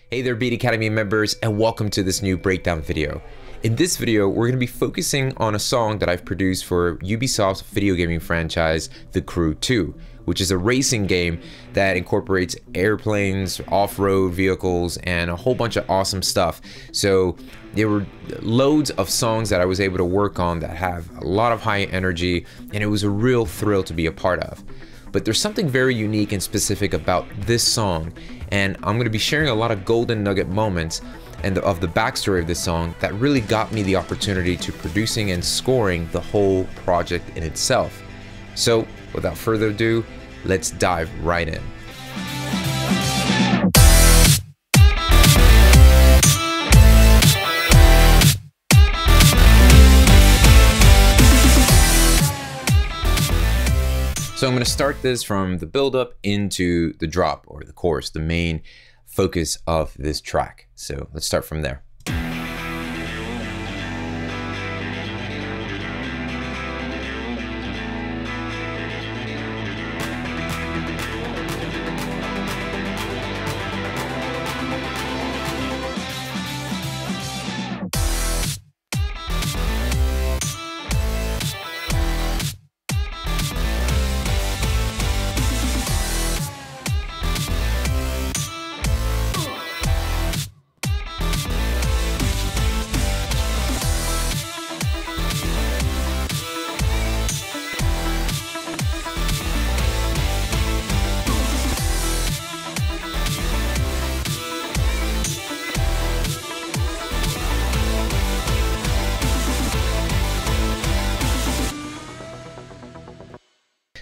Hey there Beat Academy members, and welcome to this new breakdown video. In this video, we're going to be focusing on a song that I've produced for Ubisoft's video gaming franchise, The Crew 2, which is a racing game that incorporates airplanes, off-road vehicles, and a whole bunch of awesome stuff. So there were loads of songs that I was able to work on that have a lot of high energy, and it was a real thrill to be a part of. But there's something very unique and specific about this song, and I'm going to be sharing a lot of golden nugget moments and of the backstory of this song that really got me the opportunity to producing and scoring the whole project in itself. So without further ado, let's dive right in. So I'm going to start this from the build-up into the drop, or the chorus, the main focus of this track. So let's start from there.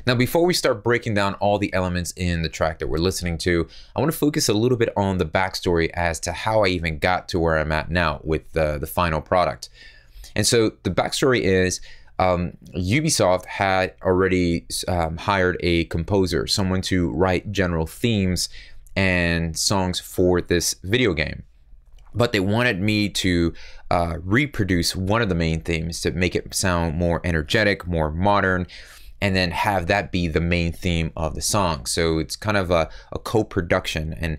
Now, before we start breaking down all the elements in the track that we're listening to, I want to focus a little bit on the backstory as to how I even got to where I'm at now with the final product. And so the backstory is Ubisoft had already hired a composer, someone to write general themes and songs for this video game. But they wanted me to reproduce one of the main themes to make it sound more energetic, more modern, and then have that be the main theme of the song. So it's kind of a co-production, and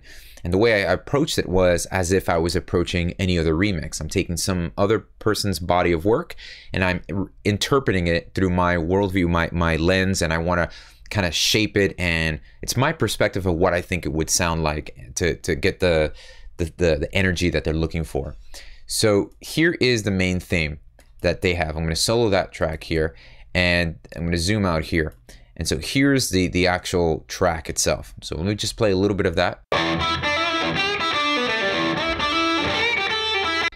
the way I approached it was as if I was approaching any other remix. I'm taking some other person's body of work and I'm interpreting it through my worldview, my lens, and I want to kind of shape it, and it's my perspective of what I think it would sound like to get the energy that they're looking for. So here is the main theme that they have. I'm going to solo that track here, and I'm going to zoom out here. And so here's the actual track itself. So let me just play a little bit of that.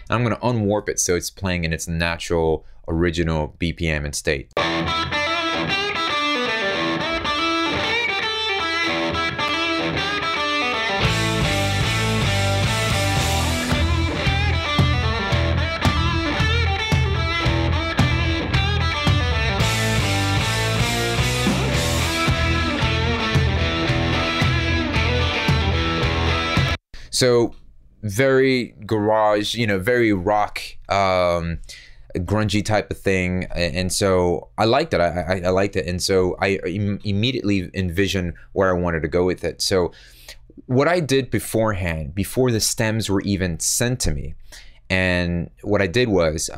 I'm going to unwarp it so it's playing in its natural, original BPM and state. So very garage, very rock, grungy type of thing. And so I liked it. I liked it. And so I immediately envisioned where I wanted to go with it. So what I did beforehand, before the stems were even sent to me, and what I did was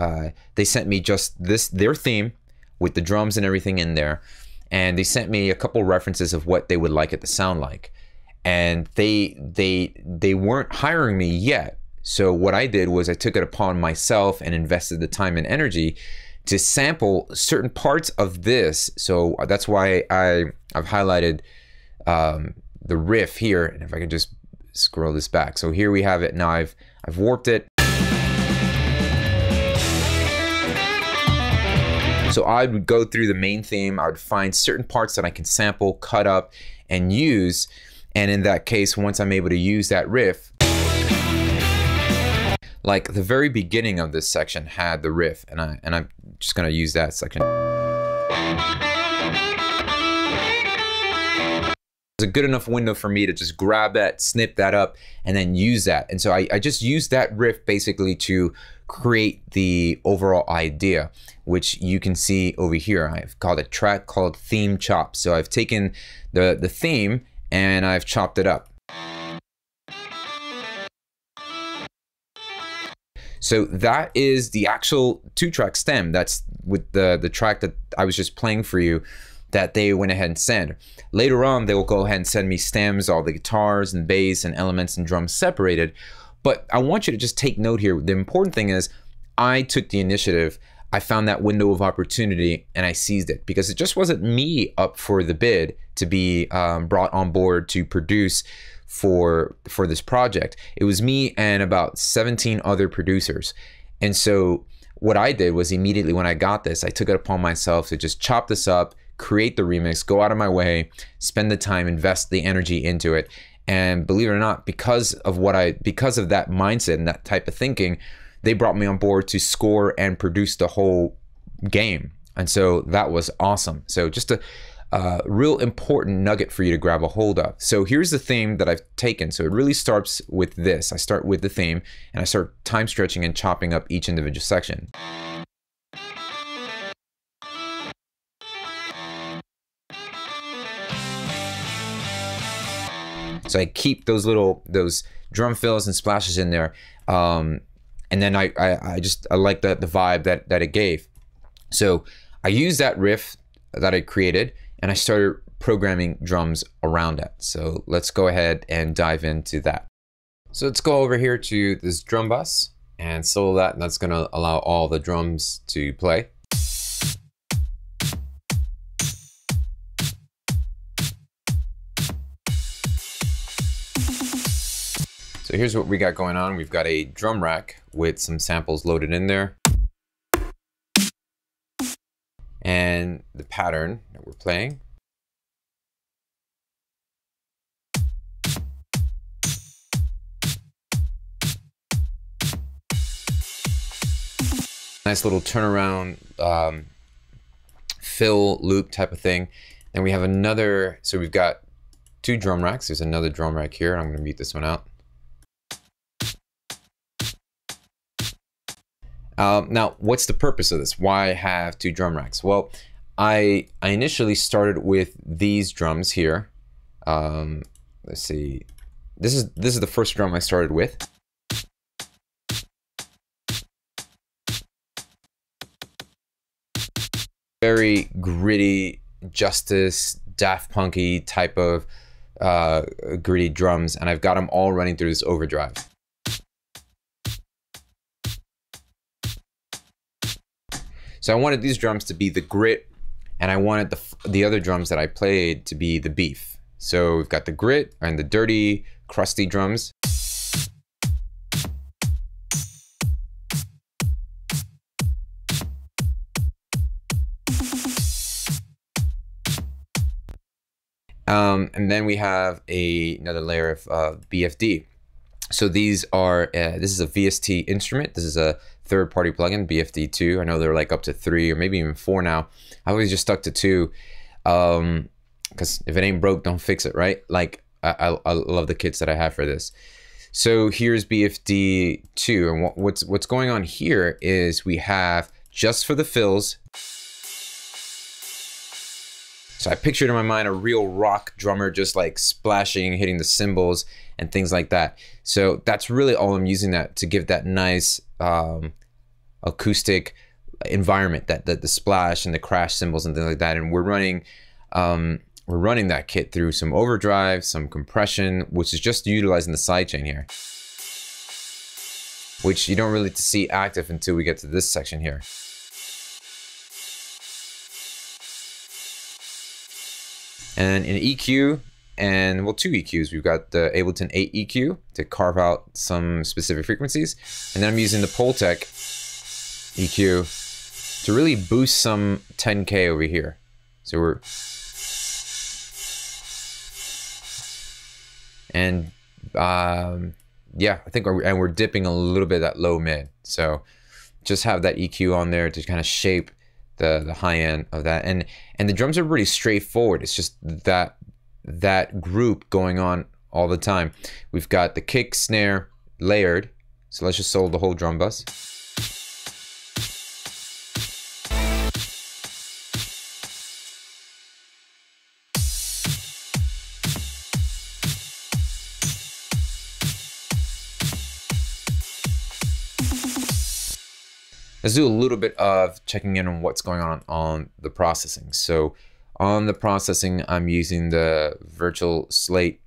they sent me just their theme with the drums and everything in there. And they sent me a couple references of what they would like it to sound like. And they weren't hiring me yet. So what I did was I took it upon myself and invested the time and energy to sample certain parts of this. So that's why I've highlighted the riff here. And if I could just scroll this back. So here we have it. Now I've warped it. So I would go through the main theme. I would find certain parts that I can sample, cut up, and use. And in that case, once I'm able to use that riff, like the very beginning of this section had the riff, and I'm just gonna use that section. It's a good enough window for me to just grab that, snip that up, and then use that. And so I just used that riff basically to create the overall idea, which you can see over here. I've called a track called Theme Chop. So I've taken the theme and I've chopped it up. So that is the actual 2-track stem. That's with the track that I was just playing for you that they went ahead and sent. Later on, they will go ahead and send me stems, all the guitars and bass and elements and drums separated. But I want you to just take note here. The important thing is I took the initiative. I found that window of opportunity and I seized it, because it just wasn't me up for the bid to be brought on board to produce for this project. It was me and about 17 other producers. And so what I did was, immediately when I got this, I took it upon myself to just chop this up, create the remix, go out of my way, spend the time, invest the energy into it. And believe it or not, because of that mindset and that type of thinking, they brought me on board to score and produce the whole game. And so that was awesome. So just a real important nugget for you to grab a hold of. So here's the theme that I've taken. So it really starts with this. I start with the theme and I start time stretching and chopping up each individual section. So I keep those drum fills and splashes in there. And then I like the vibe that it gave. So I used that riff that I created and I started programming drums around it. So let's go ahead and dive into that. So let's go over here to this drum bus and solo that, and that's gonna allow all the drums to play. So here's what we got going on. We've got a drum rack with some samples loaded in there. And the pattern that we're playing. Nice little turnaround fill loop type of thing. Then we have another, so we've got 2 drum racks. There's another drum rack here. I'm gonna mute this one out. Now, what's the purpose of this? Why have 2 drum racks? Well, I initially started with these drums here. Let's see. This is the first drum I started with. Very gritty, Justice, Daft Punky type of gritty drums, and I've got them all running through this overdrive. So I wanted these drums to be the grit, and I wanted the other drums that I played to be the beef. So we've got the grit and the dirty, crusty drums. And then we have another layer of BFD. So these are, this is a VST instrument. This is a third-party plugin, BFD2. I know they're like up to 3 or maybe even 4 now. I always just stuck to 2, because if it ain't broke, don't fix it, right? Like, I love the kits that I have for this. So here's BFD2, and what's going on here is we have, just for the fills, so I pictured in my mind a real rock drummer just like splashing, hitting the cymbals and things like that. So that's really all I'm using that to give that nice acoustic environment, that the splash and the crash cymbals and things like that. And we're running that kit through some overdrive, some compression, which is just utilizing the sidechain here, which you don't really see active until we get to this section here. And an EQ, and well, 2 EQs. We've got the Ableton 8 EQ to carve out some specific frequencies. And then I'm using the Poltec EQ to really boost some 10K over here. So we're, and yeah, I think we're dipping a little bit of that low mid. So just have that EQ on there to kind of shape the high end of that, and the drums are pretty straightforward. It's just that group going on all the time. We've got the kick, snare layered, so let's just solo the whole drum bus. let's do a little bit of checking in on what's going on the processing. So on the processing, I'm using the virtual Slate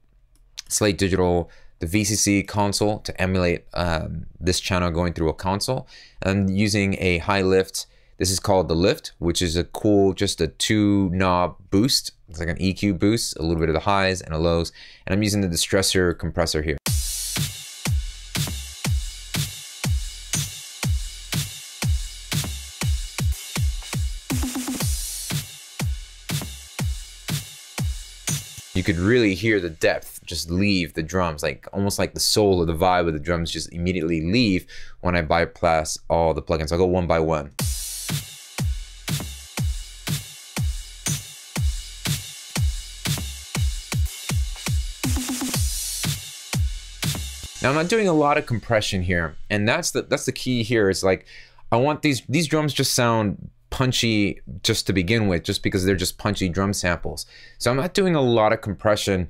Digital, the VCC console to emulate this channel going through a console. I'm using a high lift. This is called the lift, which is a cool, just a 2-knob boost. It's like an EQ boost, a little bit of the highs and the lows. And I'm using the distressor compressor here. You could really hear the depth just leave the drums, like almost like the soul of the vibe of the drums just immediately leave when I bypass all the plugins. I'll go one by one. Now I'm not doing a lot of compression here, and that's the key here. Is like I want these drums just sound punchy just to begin with, just because they're just punchy drum samples. So I'm not doing a lot of compression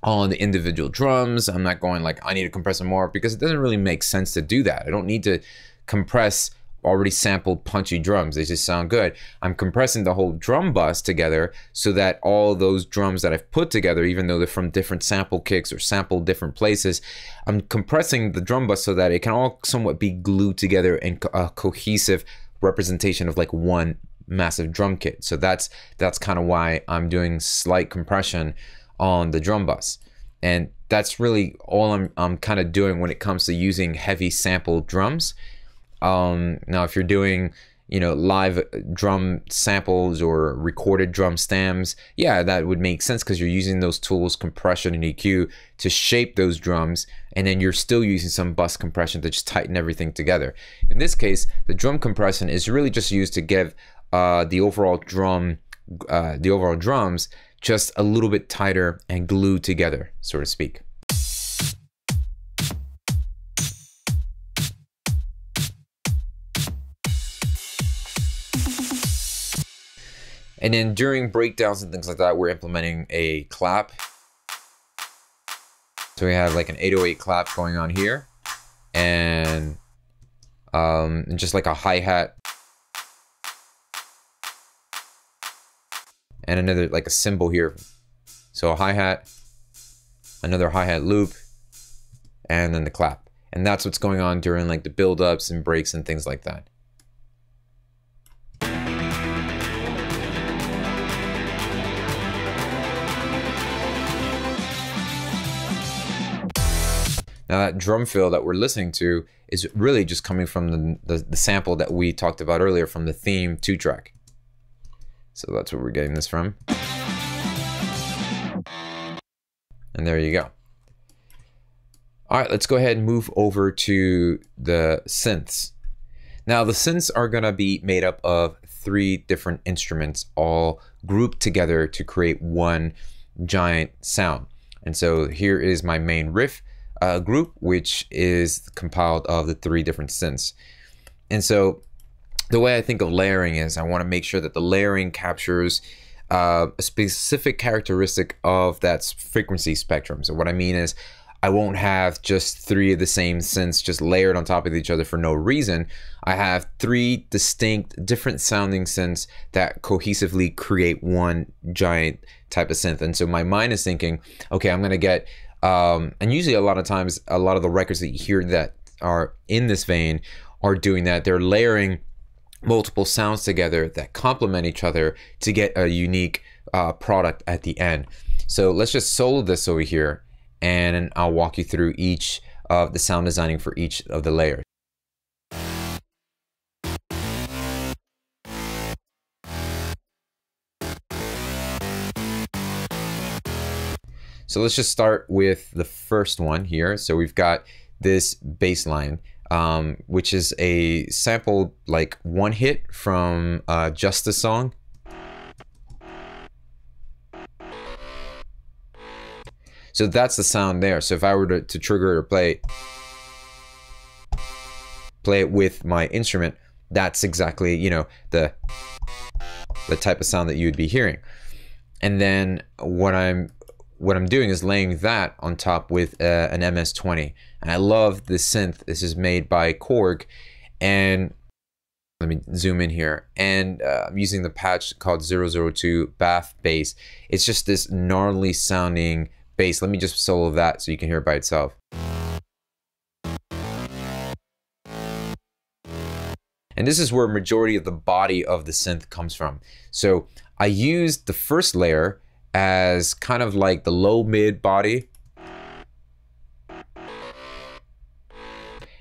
on the individual drums. I'm not going like I need to compress them more, because it doesn't really make sense to do that. I don't need to compress already sampled punchy drums. They just sound good. I'm compressing the whole drum bus together so that all those drums that I've put together, even though they're from different sample kicks or sampled different places, I'm compressing the drum bus so that it can all somewhat be glued together in a cohesive representation of like one massive drum kit. So that's kind of why I'm doing slight compression on the drum bus. And that's really all I'm kind of doing when it comes to using heavy sampled drums. Now, if you're doing, you know, live drum samples or recorded drum stems, yeah, that would make sense, because you're using those tools, compression and EQ, to shape those drums, and then you're still using some bus compression to just tighten everything together. In this case, the drum compression is really just used to give the overall drums just a little bit tighter and glued together, so to speak. And then during breakdowns and things like that, we're implementing a clap. So we have like an 808 clap going on here, and just like a hi-hat, and another like a cymbal here. So a hi-hat, another hi-hat loop, and then the clap. And that's what's going on during like the build-ups and breaks and things like that. Now that drum fill that we're listening to is really just coming from the sample that we talked about earlier from the theme 2-track. So that's where we're getting this from. And there you go. All right, let's go ahead and move over to the synths. Now the synths are gonna be made up of 3 different instruments all grouped together to create one giant sound. And so here is my main riff group, which is compiled of the 3 different synths. And so the way I think of layering is I want to make sure that the layering captures a specific characteristic of that frequency spectrum. So what I mean is I won't have just 3 of the same synths just layered on top of each other for no reason. I have 3 distinct different sounding synths that cohesively create one giant type of synth. And so my mind is thinking, okay, I'm going to get and usually a lot of times, a lot of the records that you hear that are in this vein are doing that. They're layering multiple sounds together that complement each other to get a unique product at the end. So let's just solo this over here, and I'll walk you through each of the sound designing for each of the layers. So let's just start with the first one here. So we've got this bass line, which is a sampled like one hit from Justice song. So that's the sound there. So if I were to trigger it or play it with my instrument, that's exactly, you know, the type of sound that you would be hearing. And then what I'm doing is laying that on top with an MS-20. And I love this synth. This is made by Korg. And Let me zoom in here, and I'm using the patch called 002 Bath Bass. It's just this gnarly sounding bass. Let me just solo that so you can hear it by itself. And this is where majority of the body of the synth comes from. So I used the first layer as kind of like the low mid body. And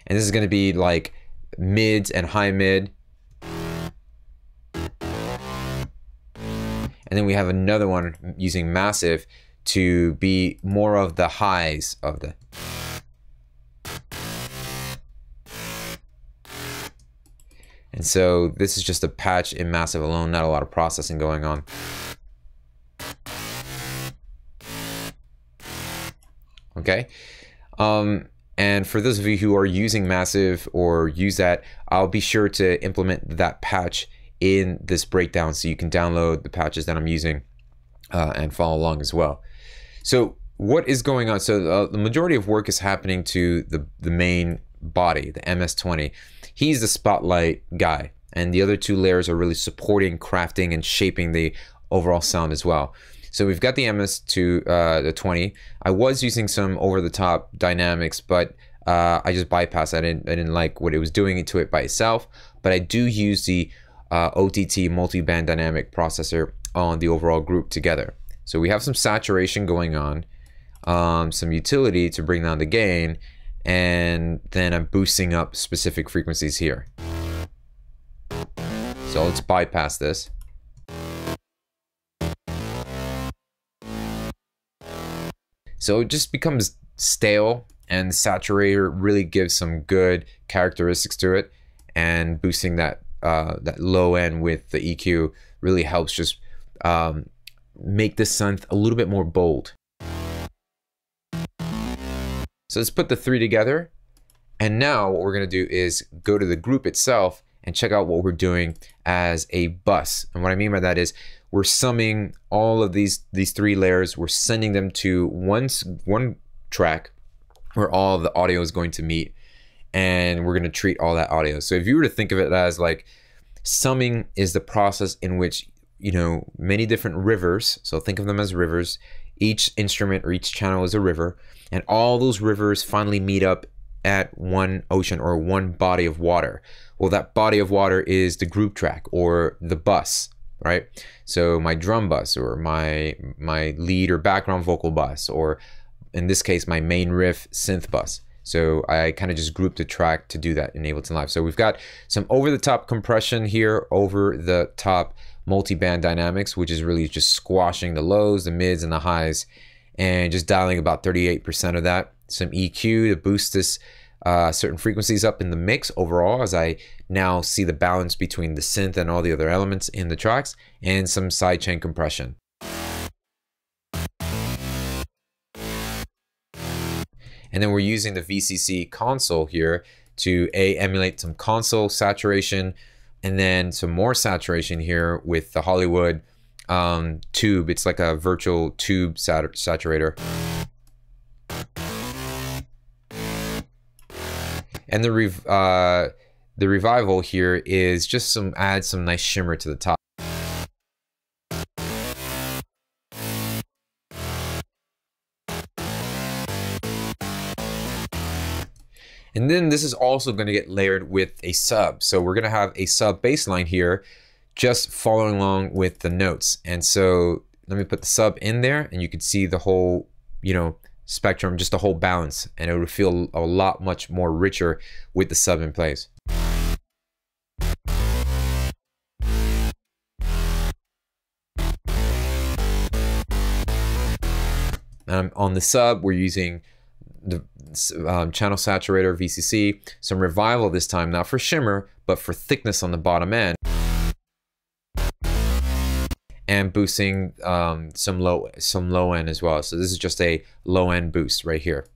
this is going to be like mids and high mid. And then we have another one using massive to be more of the highs of the. And so this is just a patch in massive alone, not a lot of processing going on. Okay. And for those of you who are using massive or use that, I'll be sure to implement that patch in this breakdown so you can download the patches that I'm using and follow along as well. So what is going on? So the majority of work is happening to the main body, the MS-20. He's the spotlight guy, and the other two layers are really supporting, crafting, and shaping the overall sound as well. So we've got the MS to the 20. I was using some over-the-top dynamics, but I just bypassed. I didn't like what it was doing to it by itself. But I do use the OTT multi-band dynamic processor on the overall group together. So we have some saturation going on, some utility to bring down the gain, and then I'm boosting up specific frequencies here. So let's bypass this. So it just becomes stale, and the saturator really gives some good characteristics to it, and boosting that that low end with the EQ really helps just make the synth a little bit more bold. So let's put the three together, and now what we're going to do is go to the group itself and check out what we're doing as a bus. And what I mean by that is we're summing all of these three layers, we're sending them to one track where all of the audio is going to meet, and we're going to treat all that audio. So if you were to think of it as like summing is the process in which, you know, many different rivers, so think of them as rivers, each instrument or each channel is a river, and all those rivers finally meet up at one ocean or one body of water. Well, that body of water is the group track or the bus, right? So my drum bus, or my lead or background vocal bus, or in this case, my main riff synth bus. So I kind of just grouped the track to do that in Ableton Live. So we've got some over-the-top compression here, over-the-top multi-band dynamics, which is really just squashing the lows, the mids, and the highs, and just dialing about 38% of that. Some EQ to boost this certain frequencies up in the mix overall, as I now see the balance between the synth and all the other elements in the tracks, and some sidechain compression. And then we're using the VCC console here to emulate some console saturation, and then some more saturation here with the Hollywood tube. It's like a virtual tube saturator. And the revival here is just add some nice shimmer to the top. And then this is also going to get layered with a sub. So we're going to have a sub bass line here, just following along with the notes. And so let me put the sub in there, and you can see the whole, you know, spectrum, just the whole balance, and it would feel a lot much more richer with the sub in place. On the sub, we're using the channel saturator VCC, some revival this time, not for shimmer, but for thickness on the bottom end, and boosting some low end as well. So this is just a low end boost right here.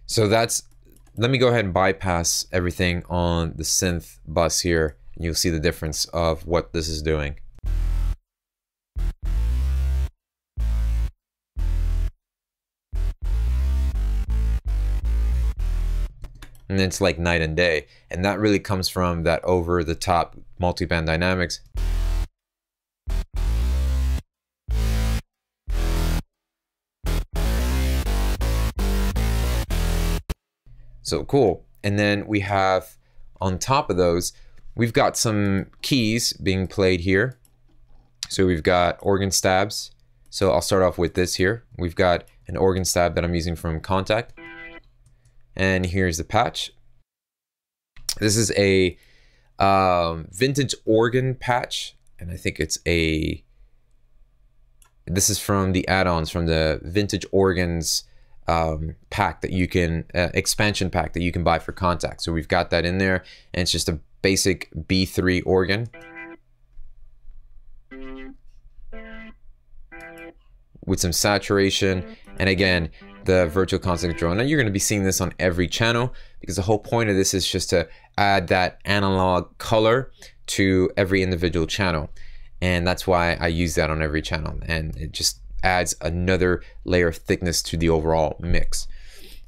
So let me go ahead and bypass everything on the synth bus here, and you'll see the difference of what this is doing. and it's like night and day. And that really comes from that over the top multiband dynamics. So cool. And then we have on top of those, we've got some keys being played here. So we've got organ stabs. So I'll start off with this here. We've got an organ stab that I'm using from Contact. And here's the patch. This is a vintage organ patch. And I think it's this is from the add-ons from the vintage organs pack that you can, expansion pack that you can buy for Contact. So we've got that in there, and it's just a basic B3 organ with some saturation, and again, the virtual constant control. Now you're going to be seeing this on every channel because the whole point of this is just to add that analog color to every individual channel. And that's why I use that on every channel, and it just adds another layer of thickness to the overall mix.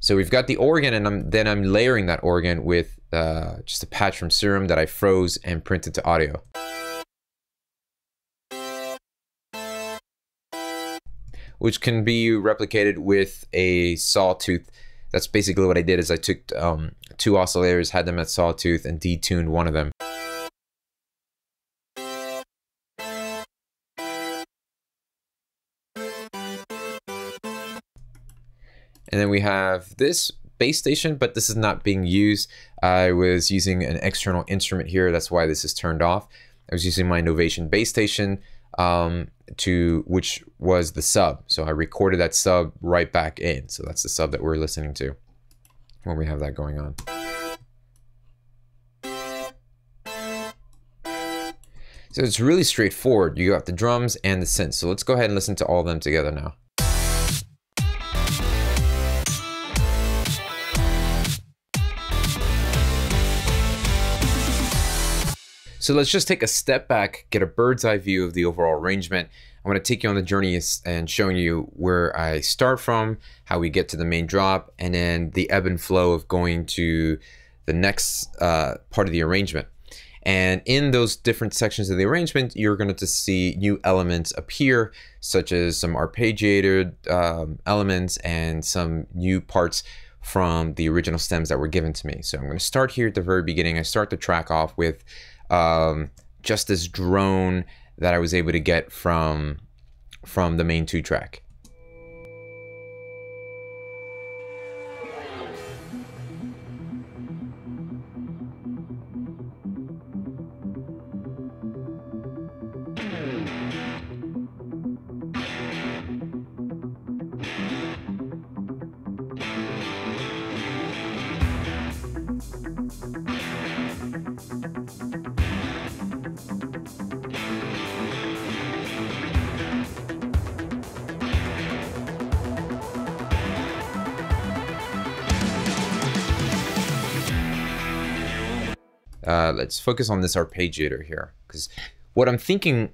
So we've got the organ, and then I'm layering that organ with just a patch from Serum that I froze and printed to audio. Which can be replicated with a sawtooth. That's basically what I did. Is I took 2 oscillators, had them at sawtooth, and detuned one of them. And then we have this bass station, but this is not being used. I was using an external instrument here. That's why this is turned off. I was using my Novation bass station, which was the sub. So I recorded that sub right back in. So that's the sub that we're listening to when we have that going on. So it's really straightforward. You got the drums and the synth. So let's go ahead and listen to all of them together now. So let's just take a step back, get a bird's eye view of the overall arrangement. I want to take you on the journey and showing you where I start from, how we get to the main drop, and then the ebb and flow of going to the next part of the arrangement. And in those different sections of the arrangement, you're going to see new elements appear, such as some arpeggiated elements and some new parts from the original stems that were given to me. So I'm going to start here at the very beginning. I start the track off with just this drone that I was able to get from the main 2 track. Let's focus on this arpeggiator here, because what I'm thinking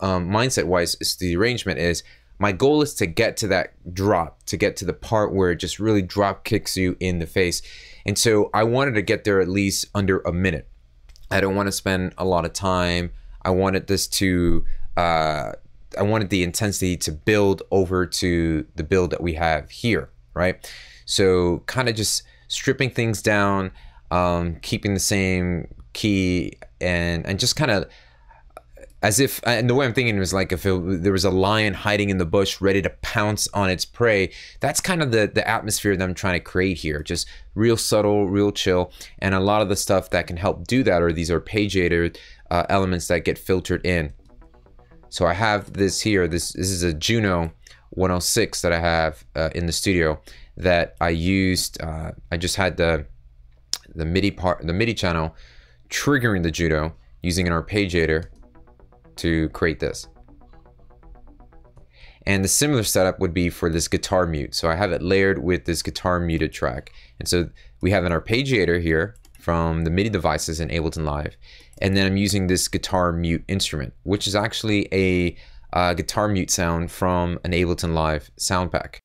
mindset wise is the arrangement is my goal is to get to that drop, to get to the part where it just really drop kicks you in the face. And so I wanted to get there at least under a minute. I don't want to spend a lot of time. I wanted this to I wanted the intensity to build over to the build that we have here, right? So kind of just stripping things down, keeping the same key, and just kind of as if, and the way I'm thinking was like if there was a lion hiding in the bush ready to pounce on its prey. That's kind of the atmosphere that I'm trying to create here. Just real subtle, real chill, and a lot of the stuff that can help do that are these arpeggiated elements that get filtered in. So I have this here. This is a Juno 106 that I have in the studio that I used. I just had the MIDI channel triggering the Juno using an arpeggiator to create this. And the similar setup would be for this guitar mute. So I have it layered with this guitar muted track. And so we have an arpeggiator here from the MIDI devices in Ableton Live. And then I'm using this guitar mute instrument, which is actually a guitar mute sound from an Ableton Live sound pack.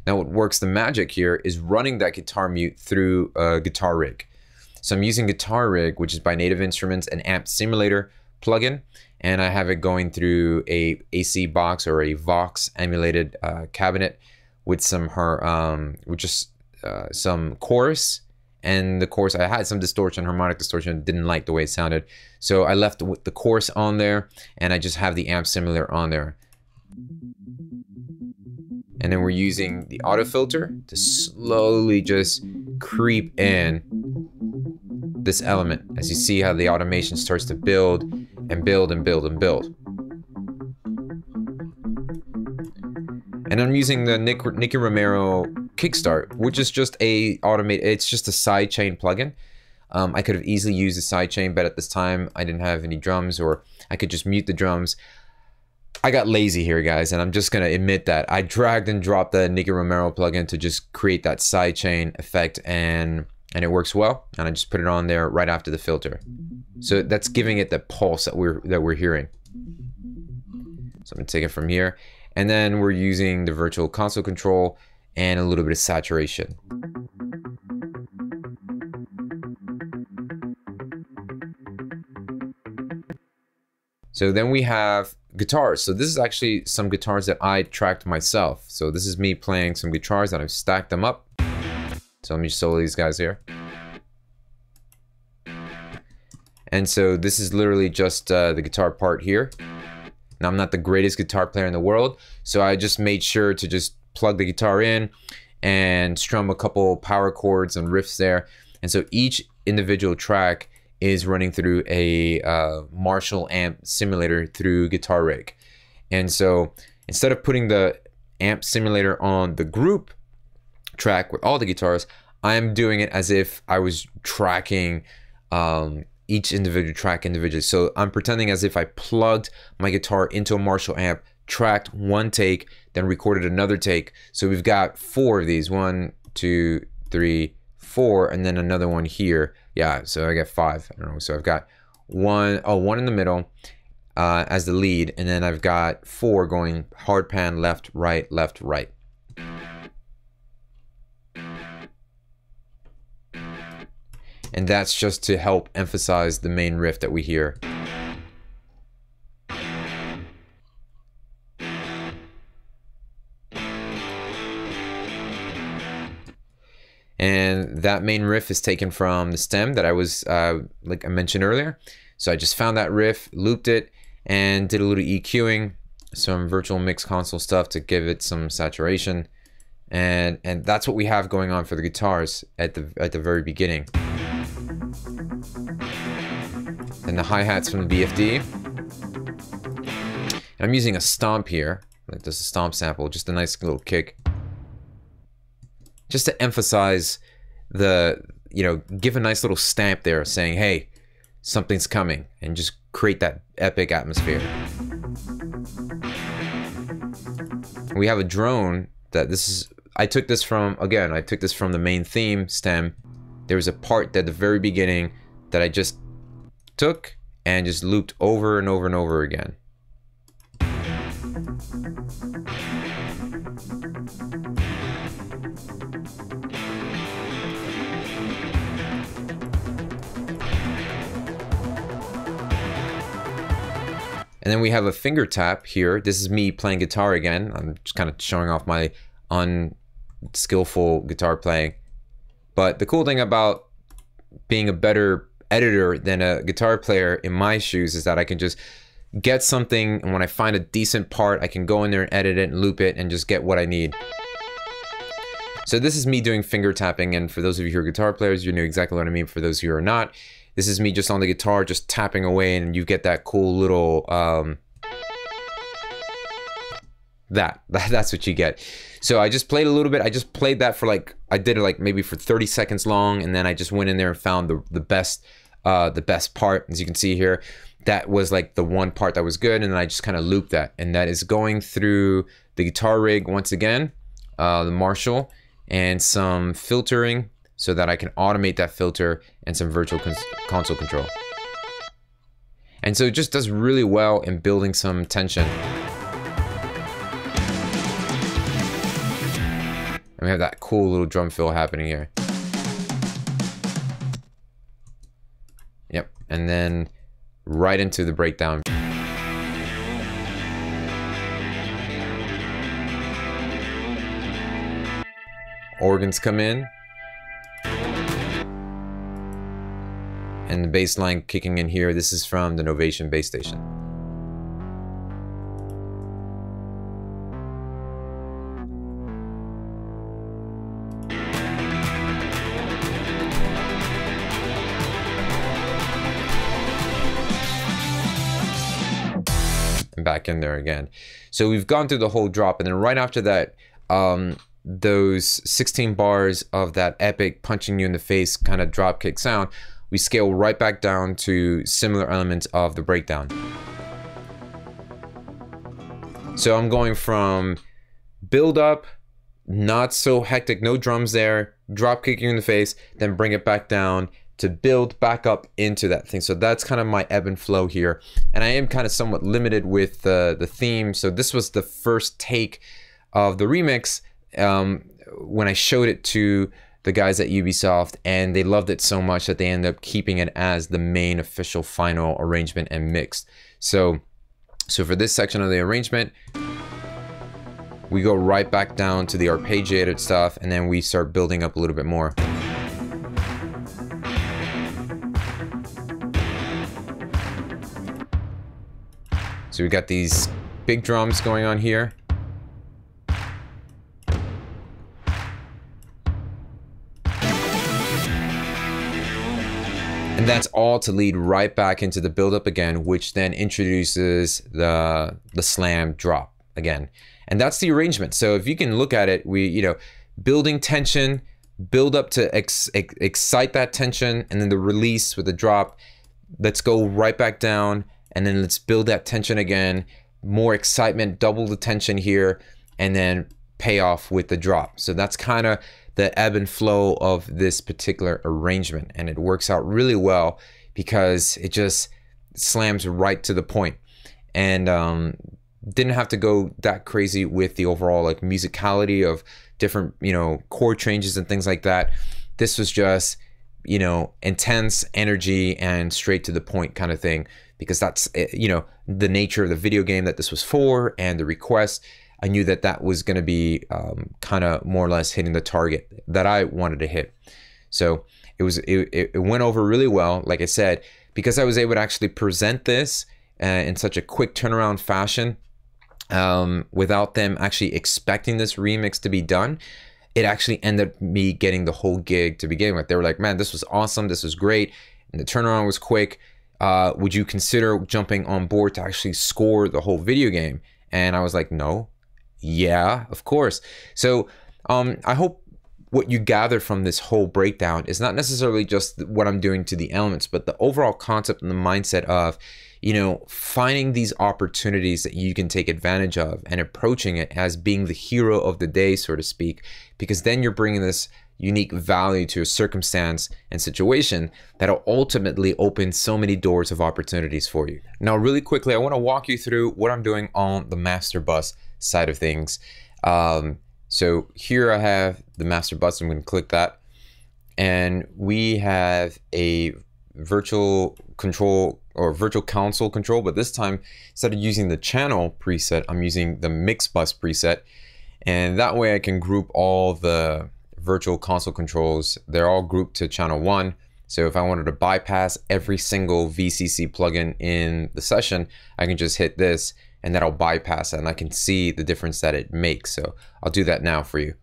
Now what works the magic here is running that guitar mute through a guitar rig. So I'm using Guitar Rig, which is by Native Instruments, an amp simulator plugin, and I have it going through a AC box or a Vox emulated cabinet with some some chorus. And the chorus, I had some distortion, harmonic distortion, didn't like the way it sounded. So I left the chorus on there, and I just have the amp simulator on there. And then we're using the auto filter to slowly just creep in this element, as you see how the automation starts to build and build and build and build. And I'm using the Nicky Romero Kickstart, which is just a automated, it's just a sidechain plugin. I could have easily used a sidechain, but at this time I didn't have any drums, or I could just mute the drums. I got lazy here, guys, and I'm just gonna admit that. I dragged and dropped the Nicky Romero plugin to just create that sidechain effect, and it works well. And I just put it on there right after the filter. So that's giving it the pulse that we're hearing. So I'm gonna take it from here. And then we're using the virtual console control and a little bit of saturation. So then we have guitars. So this is actually some guitars that I tracked myself. So this is me playing some guitars that I've stacked them up. So let me solo these guys here. And so this is literally just the guitar part here. Now, I'm not the greatest guitar player in the world, so I just made sure to just plug the guitar in and strum a couple power chords and riffs there. And so each individual track is running through a Marshall amp simulator through Guitar Rig. And so instead of putting the amp simulator on the group track with all the guitars, I'm doing it as if I was tracking each individual track individually. So I'm pretending as if I plugged my guitar into a Marshall amp, tracked one take, then recorded another take. So we've got 4 of these, 1, 2, 3, 4, and then another one here. Yeah, so I got 5. I don't know. So I've got one in the middle as the lead, and then I've got 4 going hard pan, left, right, left, right. And that's just to help emphasize the main riff that we hear. And that main riff is taken from the stem that I was, like I mentioned earlier. So I just found that riff, looped it, and did a little EQing, some virtual mix console stuff to give it some saturation. And that's what we have going on for the guitars at the very beginning. And the hi-hats from the BFD. And I'm using a stomp here, like this is a stomp sample, just a nice little kick. Just to emphasize the, give a nice little stamp there saying, hey, something's coming, and just create that epic atmosphere. We have a drone that I took this from the main theme stem. There was a part at the very beginning that I just took and just looped over and over and over again. And then we have a finger tap here. This is me playing guitar again. I'm just kind of showing off my unskillful guitar playing. But the cool thing about being a better editor than a guitar player in my shoes is that I can just get something, and when I find a decent part, I can go in there and edit it and loop it and just get what I need. So this is me doing finger tapping, and for those of you who are guitar players, you know exactly what I mean. For those of you who are not, this is me just on the guitar, just tapping away, and you get that cool little, that's what you get. So I just played a little bit. I just played that for I did it maybe for 30 seconds long, and then I just went in there and found the best part. As you can see here, that was the one part that was good, and then I just kind of looped that, and that is going through the Guitar Rig once again, the Marshall, and some filtering so that I can automate that filter, and some virtual console control. And so it just does really well in building some tension. And we have that cool little drum fill happening here. Yep, and then right into the breakdown. Organs come in. And the bass line kicking in here. This is from the Novation bass station. Back in there again. So we've gone through the whole drop, and then right after that, those 16 bars of that epic punching you in the face kind of drop kick sound, we scale right back down to similar elements of the breakdown. So I'm going from build up, not so hectic, no drums there, drop kick you in the face, then bring it back down to build back up into that thing. So that's kind of my ebb and flow here. And I am kind of somewhat limited with the theme. So this was the first take of the remix when I showed it to the guys at Ubisoft, and they loved it so much that they ended up keeping it as the main official final arrangement and mix. So for this section of the arrangement, we go right back down to the arpeggiated stuff, and then we start building up a little bit more. So we got these big drums going on here. And that's all to lead right back into the build-up again, which then introduces the slam drop again. And that's the arrangement. So if you can look at it, building tension, build up to excite that tension, and then the release with the drop. Let's go right back down, and then let's build that tension again. More excitement, double the tension here, and then pay off with the drop. So that's kind of the ebb and flow of this particular arrangement, and it works out really well because it just slams right to the point. And didn't have to go that crazy with the overall like musicality of different chord changes and things like that. This was just intense energy and straight to the point kind of thing, because that's the nature of the video game that this was for, and the request. I knew that that was going to be kind of more or less hitting the target that I wanted to hit. So it went over really well, like I said, because I was able to actually present this in such a quick turnaround fashion without them actually expecting this remix to be done. It actually ended up me getting the whole gig to begin with. They were like, man, this was awesome, this was great, and the turnaround was quick. Would you consider jumping on board to actually score the whole video game? And I was like, no. Yeah, of course. So I hope what you gather from this whole breakdown is not necessarily just what I'm doing to the elements, but the overall concept and the mindset of, finding these opportunities that you can take advantage of and approaching it as being the hero of the day, so to speak, because then you're bringing this unique value to a circumstance and situation that'll ultimately open so many doors of opportunities for you. Now, really quickly, I want to walk you through what I'm doing on the master bus side of things. So here I have the master bus. I'm going to click that, and we have a virtual control or virtual console control, but this time instead of using the channel preset, I'm using the mix bus preset, and that way I can group all the virtual console controls. They're all grouped to channel 1. So if I wanted to bypass every single VCC plugin in the session, I can just hit this and that'll bypass it, and I can see the difference that it makes. So I'll do that now for you.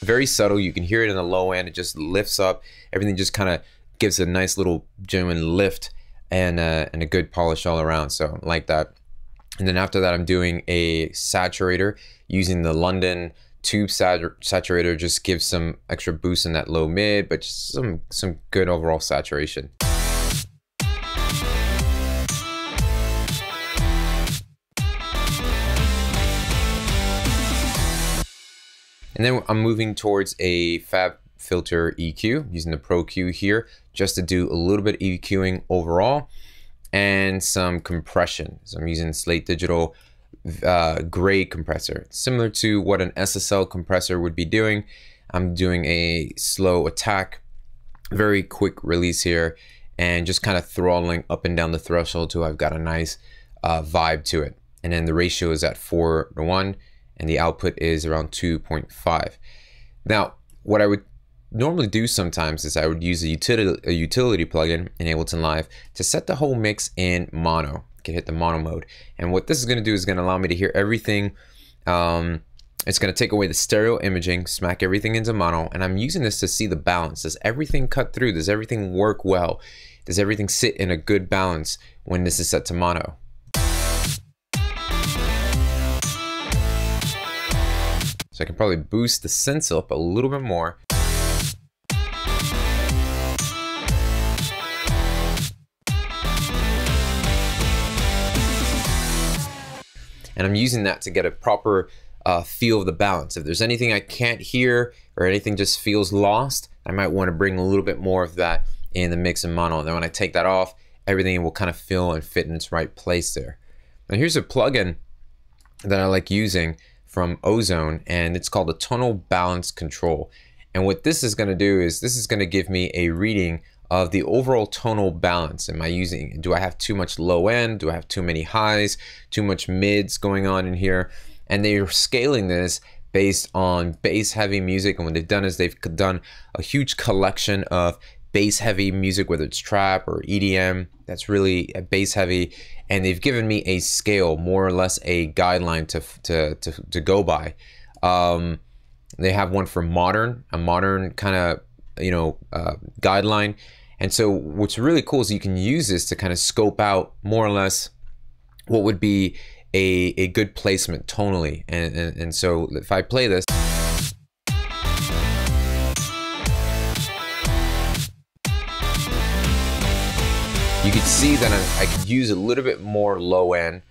Very subtle, you can hear it in the low end, it just lifts up, everything just kind of gives a nice little genuine lift and a good polish all around, so I like that. And then after that, I'm doing a saturator using the London tube saturator, just gives some extra boost in that low mid, but just some good overall saturation. And then I'm moving towards a Fab Filter EQ using the Pro Q here, just to do a little bit of EQing overall. and some compression. So I'm using Slate Digital gray compressor, similar to what an SSL compressor would be doing. I'm doing a slow attack, very quick release here, and just kind of throttling up and down the threshold till I've got a nice vibe to it. And then the ratio is at 4:1, and the output is around 2.5. Now, what I would normally do sometimes is I would use a utility plugin in Ableton Live to set the whole mix in mono. You can hit the mono mode, and what this is going to do is going to allow me to hear everything. It's going to take away the stereo imaging, smack everything into mono, and I'm using this to see the balance. Does everything cut through? Does everything work well? Does everything sit in a good balance when this is set to mono? So I can probably boost the synths up a little bit more. And I'm using that to get a proper feel of the balance. If there's anything I can't hear or anything just feels lost, I might want to bring a little bit more of that in the mix and mono. And then when I take that off, everything will kind of feel and fit in its right place there. Now here's a plugin that I like using from Ozone, and it's called the Tonal Balance Control. And what this is going to do is this is going to give me a reading of the overall tonal balance. Do I have too much low end? Do I have too many highs? Too much mids going on in here? And they're scaling this based on bass heavy music. And what they've done is they've done a huge collection of bass heavy music, whether it's trap or EDM, that's really bass heavy. And they've given me a scale, more or less a guideline to go by. They have one for modern, a modern kind of, guideline. And so what's really cool is you can use this to kind of scope out more or less what would be a good placement tonally. And so if I play this, you can see that I could use a little bit more low end,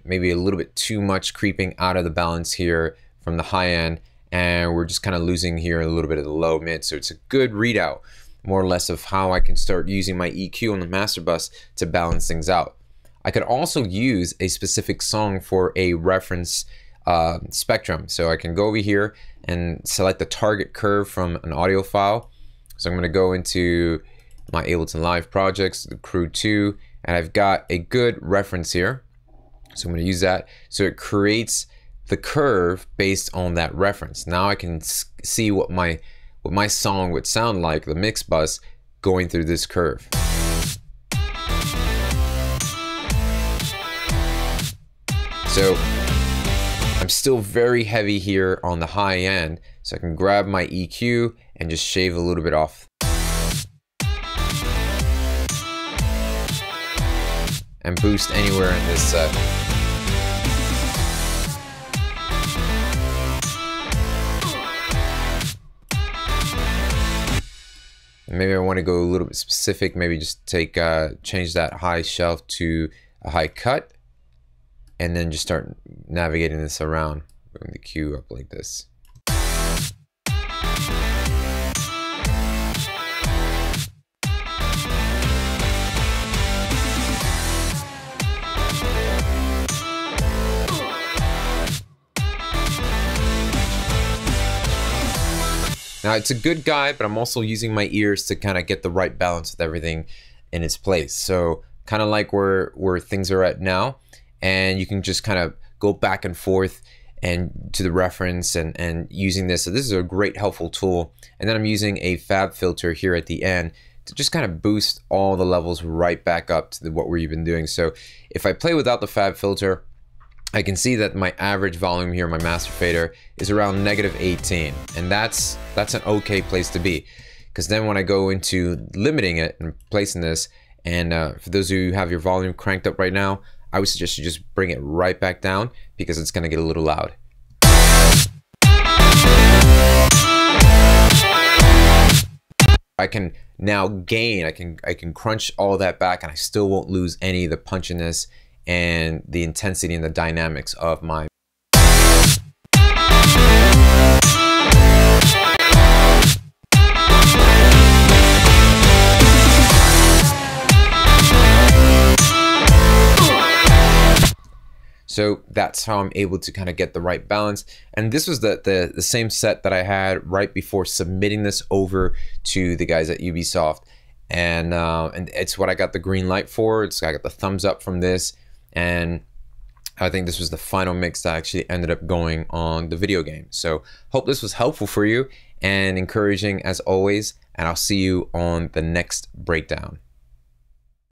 maybe a little bit too much creeping out of the balance here from the high end, and we're just kind of losing here a little bit of the low mid. So it's a good readout, more or less, of how I can start using my EQ on the master bus to balance things out. I could also use a specific song for a reference spectrum. So I can go over here and select the target curve from an audio file. So I'm going to go into my Ableton Live projects, the Crew 2, and I've got a good reference here. So I'm going to use that. So it creates the curve based on that reference. Now I can see what my song would sound like, the mix bus, going through this curve. So I'm still very heavy here on the high end, so I can grab my EQ and just shave a little bit off. And boost anywhere in this set. Maybe I want to go a little bit specific, maybe just change that high shelf to a high cut, and then just start navigating this around, moving the cue up like this. Now it's a good guide, but I'm also using my ears to kind of get the right balance with everything in its place. So kind of like where things are at now, and you can just kind of go back and forth and to the reference and using this. So this is a great helpful tool. And then I'm using a fab filter here at the end to just kind of boost all the levels right back up to what we've been doing. So if I play without the fab filter, I can see that my average volume here, my master fader, is around -18, and that's an okay place to be, because then when I go into limiting it and placing this, and for those of you who have your volume cranked up right now, I would suggest you just bring it right back down, because it's going to get a little loud. I can now gain, I can crunch all that back, and I still won't lose any of the punchiness and the intensity and the dynamics of my. So that's how I'm able to kind of get the right balance. And this was the same set that I had right before submitting this over to the guys at Ubisoft. And it's what I got the green light for. I got the thumbs up from this. And I think this was the final mix that actually ended up going on the video game. So hope this was helpful for you and encouraging as always. And I'll see you on the next breakdown.